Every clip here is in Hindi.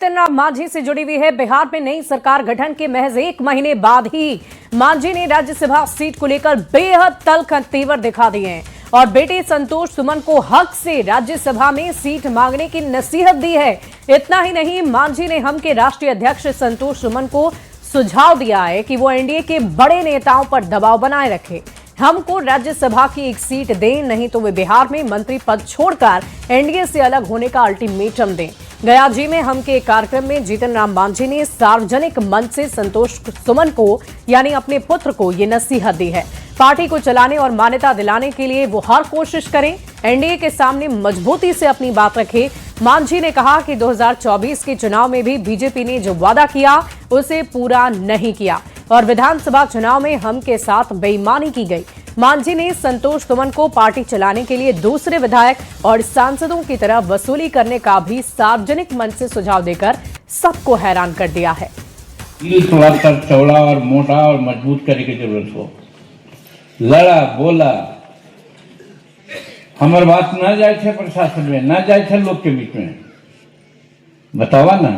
जितिन राम मांझी से जुड़ी हुई है। बिहार में नई सरकार गठन के महज 1 महीने बाद ही मांझी ने राज्यसभा सीट को लेकर बेहद तल्ख तेवर दिखा दिए हैं और बेटे संतोष सुमन को हक से राज्यसभा में सीट मांगने की नसीहत दी है। इतना ही नहीं, मांझी ने हम के राष्ट्रीय अध्यक्ष संतोष सुमन को सुझाव दिया है कि वो एनडीए के बड़े नेताओं पर दबाव बनाए रखे, हमको राज्यसभा की एक सीट दें, नहीं तो वे बिहार में मंत्री पद छोड़कर एनडीए से अलग होने का अल्टीमेटम दें। गया जी में हम के एक कार्यक्रम में जितिन राम मांझी ने सार्वजनिक मंच से संतोष सुमन को यानी अपने पुत्र को ये नसीहत दी है। पार्टी को चलाने और मान्यता दिलाने के लिए वो हर कोशिश करें, एनडीए के सामने मजबूती से अपनी बात रखें। मांझी ने कहा कि 2024 के चुनाव में भी बीजेपी ने जो वादा किया उसे पूरा नहीं किया और विधानसभा चुनाव में हम के साथ बेईमानी की गई। मांझी ने संतोष सुमन को पार्टी चलाने के लिए दूसरे विधायक और सांसदों की तरह वसूली करने का भी सार्वजनिक मंच से सुझाव देकर सबको हैरान कर दिया है। थोड़ा सा चौड़ा और मोटा और मजबूत करे की जरूरत हो, लड़ा बोला, हमार बात न जाए थे प्रशासन में, न जाए थे लोग के बीच में, बतावा ना।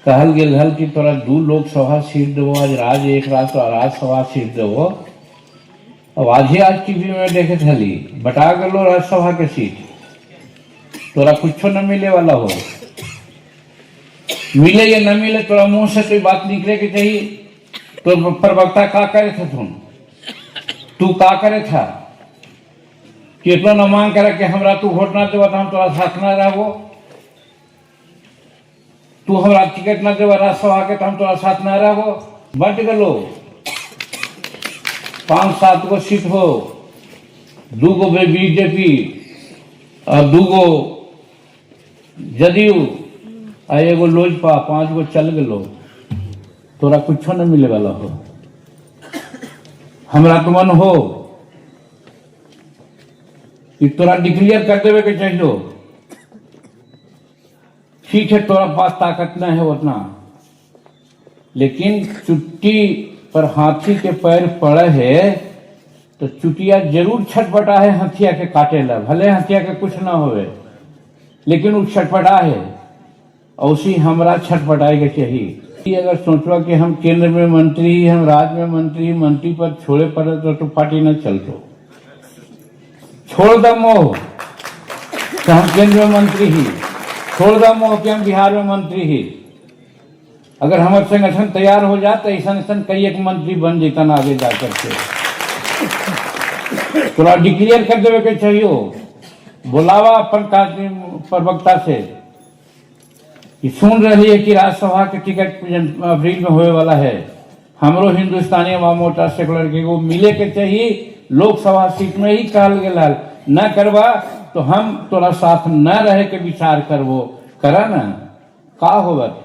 कहल गेल हल कि तोरा 2 लोकसभा सीट देवो, आज एक राज्यसभा सीट देवो। अब आज टीवी में देखे थली बटा गलो राज्यसभा के सीट, तोरा कुछ न मिले वाला हो, मिले या न मिले तोरा मुंह से कोई बात निकले के चाहिए। तो प्रवक्ता का करे थे, तू का करे था कि इतना न मांग करे कि हमरा तू वोट ना देवा तो हम तोरा साथ ना रहबो, तू हमरा टिकट ना देवा राज्यसभा के तो हम तोरा साथ ना रहबो। बट गलो 5-7 गो सीट हो, 2 गो बीजेपी और 2 गो जदयू आ 1 गो लोजपा, 5 गो चल गलो, तोरा कुछ न मिले वाला हो। हमरा तो मन हो कि तोरा डिक्लेयर कर देवे के चाहिए, ठीक है तोरा पास ताकत न है उतना, लेकिन चुट्टी पर हाथी के पैर पड़े है तो चुटिया जरूर छटपटा है हथिया के काटे ला, भले हथिया के कुछ ना होवे लेकिन वो छटपटा है, और उसी हमरा छटपटाए के चाहिए। अगर सोचवा कि हम केंद्र में मंत्री, हम राज्य में मंत्री पद छोड़े पड़े तो पार्टी न चलतो, छोड़ द मोह तो हम केंद्र में मंत्री ही, छोड़ द मोह कि हम बिहार में मंत्री ही। अगर हमारे संगठन तैयार हो जाए ऐसा कई एक मंत्री बन जेता ना आगे जाकर के, थोड़ा डिक्लेयर कर देवे के चाहिए, बुलावा अपन प्रवक्ता से कि सुन रही है कि राज्यसभा के टिकट अप्रैल में होने वाला है, हमरो हिंदुस्तानी अवाम मोर्चा सेकुलर के वो मिले के चाहिए, लोकसभा सीट में ही कहल गया न करवा तो हम तोरा साथ न रहे के विचार करवो, करा ना का होगा।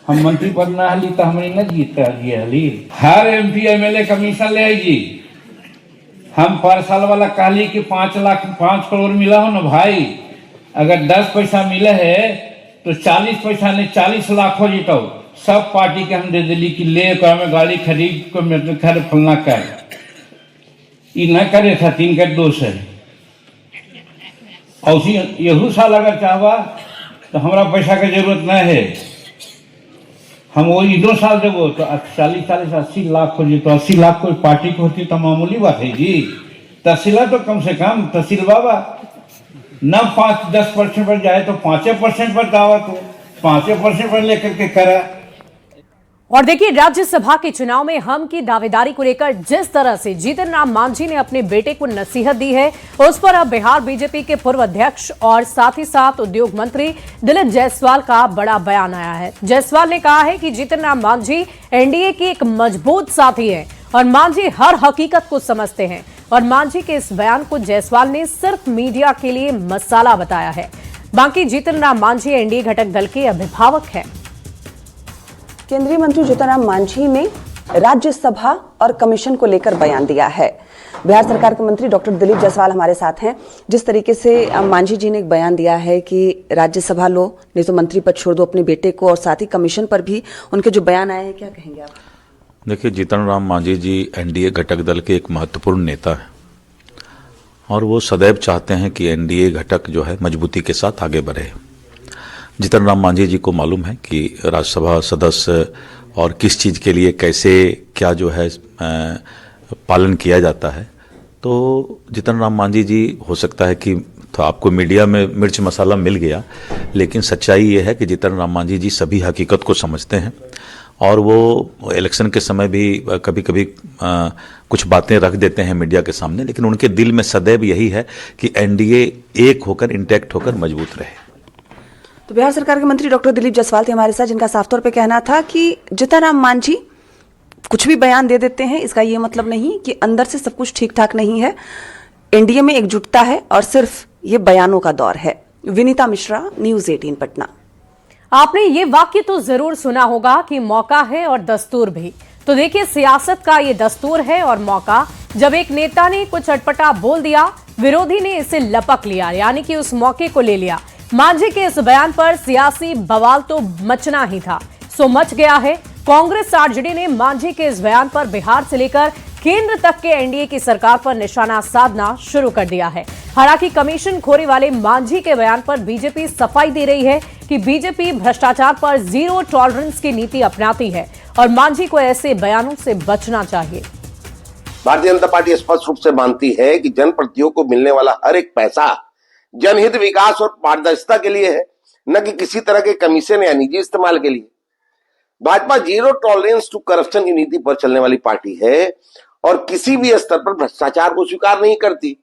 हम मंत्री पद न हली तो हमारी न जीत हली। हर MP MLA कमीशन ले आईजी, हम पर साल वाला कहली कि 5 करोड़ मिला हो ना भाई, अगर 10 पैसा मिले है तो 40 पैसा ने 40 लाख हो जीतो, सब पार्टी के हम दे दिली कि ले में गाड़ी खरीद को मेरे घर फलना कर, ये न करे था 3 का दोष है। और यहू साल अगर चाहवा तो हमारा पैसा की जरूरत न है, हम वही 2 साल देवो तो 40-80 लाख हो जीतो। 80 लाख कोई पार्टी को होती तो मामूली बात है जी, तहसीला तो कम से कम तहसील बाबा न 5-10% पर जाए तो 5% पर दावा, तो 5% पर लेकर के करा। और देखिए, राज्यसभा के चुनाव में हम की दावेदारी को लेकर जिस तरह से जितिन राम मांझी ने अपने बेटे को नसीहत दी है, उस पर अब बिहार बीजेपी के पूर्व अध्यक्ष और साथ ही साथ उद्योग मंत्री दिलीप जायसवाल का बड़ा बयान आया है। जायसवाल ने कहा है कि जितिन राम मांझी एनडीए के एक मजबूत साथी है और मांझी हर हकीकत को समझते हैं, और मांझी के इस बयान को जायसवाल ने सिर्फ मीडिया के लिए मसाला बताया है। बाकी जितिन राम मांझी एनडीए घटक दल के अभिभावक हैं। केंद्रीय मंत्री जितिन राम मांझी ने राज्यसभा और कमीशन को लेकर बयान दिया है। बिहार सरकार के मंत्री डॉक्टर दिलीप जायसवाल हमारे साथ हैं। जिस तरीके से मांझी जी ने एक बयान दिया है कि राज्यसभा लो नहीं तो मंत्री पद छोड़ दो अपने बेटे को, और साथ ही कमीशन पर भी उनके जो बयान आए हैं, क्या कहेंगे आप? देखिए, जितिन राम मांझी जी एनडीए घटक दल के एक महत्वपूर्ण नेता हैं और वो सदैव चाहते हैं कि एनडीए घटक जो है मजबूती के साथ आगे बढ़े। जीतन राम मांझी जी को मालूम है कि राज्यसभा सदस्य और किस चीज़ के लिए कैसे क्या जो है पालन किया जाता है। तो जीतन राम मांझी जी हो सकता है कि तो आपको मीडिया में मिर्च मसाला मिल गया, लेकिन सच्चाई ये है कि जीतन राम मांझी जी सभी हकीकत को समझते हैं और वो इलेक्शन के समय भी कभी कभी कुछ बातें रख देते हैं मीडिया के सामने, लेकिन उनके दिल में सदैव यही है कि एनडीए एक होकर, इंटैक्ट होकर मजबूत रहे। तो बिहार सरकार के मंत्री डॉक्टर दिलीप जायसवाल थे हमारे साथ, जिनका साफ तौर पे कहना था कि जीतन राम मांझी कुछ भी बयान दे देते हैं, इसका ये मतलब नहीं कि अंदर से सब कुछ ठीक ठाक नहीं है। एनडीए में एकजुटता है और सिर्फ ये बयानों का दौर है। विनीता मिश्रा, न्यूज़ 18 पटना। आपने ये वाक्य तो जरूर सुना होगा कि मौका है और दस्तूर भी। तो देखिए, सियासत का ये दस्तूर है और मौका। जब एक नेता ने कुछ अटपटा बोल दिया, विरोधी ने इसे लपक लिया, यानी कि उस मौके को ले लिया। मांझी के इस बयान पर सियासी बवाल तो मचना ही था, सो मच गया है। कांग्रेस आरजेडी ने मांझी के इस बयान पर बिहार से लेकर केंद्र तक के एनडीए की सरकार पर निशाना साधना शुरू कर दिया है। हालांकि कमीशन खोरी वाले मांझी के बयान पर बीजेपी सफाई दे रही है कि बीजेपी भ्रष्टाचार पर जीरो टॉलरेंस की नीति अपनाती है और मांझी को ऐसे बयानों से बचना चाहिए। भारतीय जनता पार्टी स्पष्ट रूप से मानती है कि जनप्रतिनिधियों को मिलने वाला हर एक पैसा जनहित, विकास और पारदर्शिता के लिए है, न कि किसी तरह के कमीशन या निजी इस्तेमाल के लिए। Bhajpa zero tolerance to corruption की नीति पर चलने वाली पार्टी है और किसी भी स्तर पर भ्रष्टाचार को स्वीकार नहीं करती।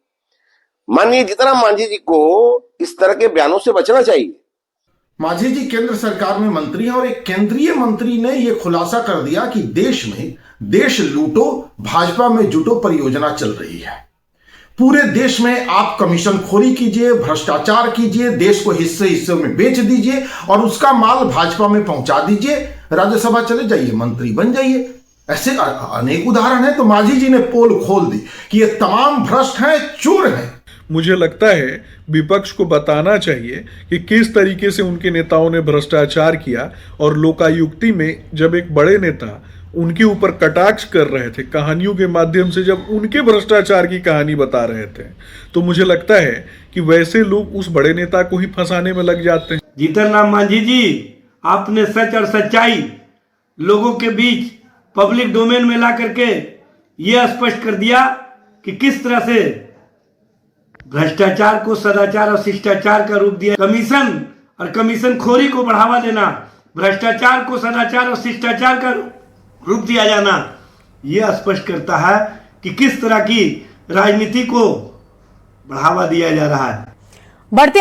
माननीय जीतन राम मांझी जी को इस तरह के बयानों से बचना चाहिए। मांझी जी केंद्र सरकार में मंत्री हैं और एक केंद्रीय मंत्री ने यह खुलासा कर दिया कि देश में देश लूटो भाजपा में जुटो परियोजना चल रही है। पूरे देश में आप कमीशन खोरी कीजिए, भ्रष्टाचार कीजिए, देश को हिस्से हिस्से में बेच दीजिए और उसका माल भाजपा में पहुंचा दीजिए, राज्यसभा चले जाइए, मंत्री बन जाइए। ऐसे अनेक उदाहरण हैं। तो मांझी जी ने पोल खोल दी कि ये तमाम भ्रष्ट हैं, चोर हैं। मुझे लगता है विपक्ष को बताना चाहिए कि किस तरीके से उनके नेताओं ने भ्रष्टाचार किया और लोकायुक्ति में जब एक बड़े नेता उनके ऊपर कटाक्ष कर रहे थे कहानियों के माध्यम से, जब उनके भ्रष्टाचार की कहानी बता रहे थे, तो मुझे लगता है कि वैसे लोग उस बड़े नेता को ही फंसाने में लग जाते हैं। जीतन राम मांझी जी, आपने सच और सच्चाई लोगों के बीच पब्लिक डोमेन में ला करके यह स्पष्ट कर दिया कि किस तरह से भ्रष्टाचार को सदाचार और शिष्टाचार का रूप दिया। कमीशन और कमीशन खोरी को बढ़ावा देना, भ्रष्टाचार को सदाचार और शिष्टाचार का रूप दिया जाना, यह स्पष्ट करता है कि किस तरह की राजनीति को बढ़ावा दिया जा रहा है। बढ़ते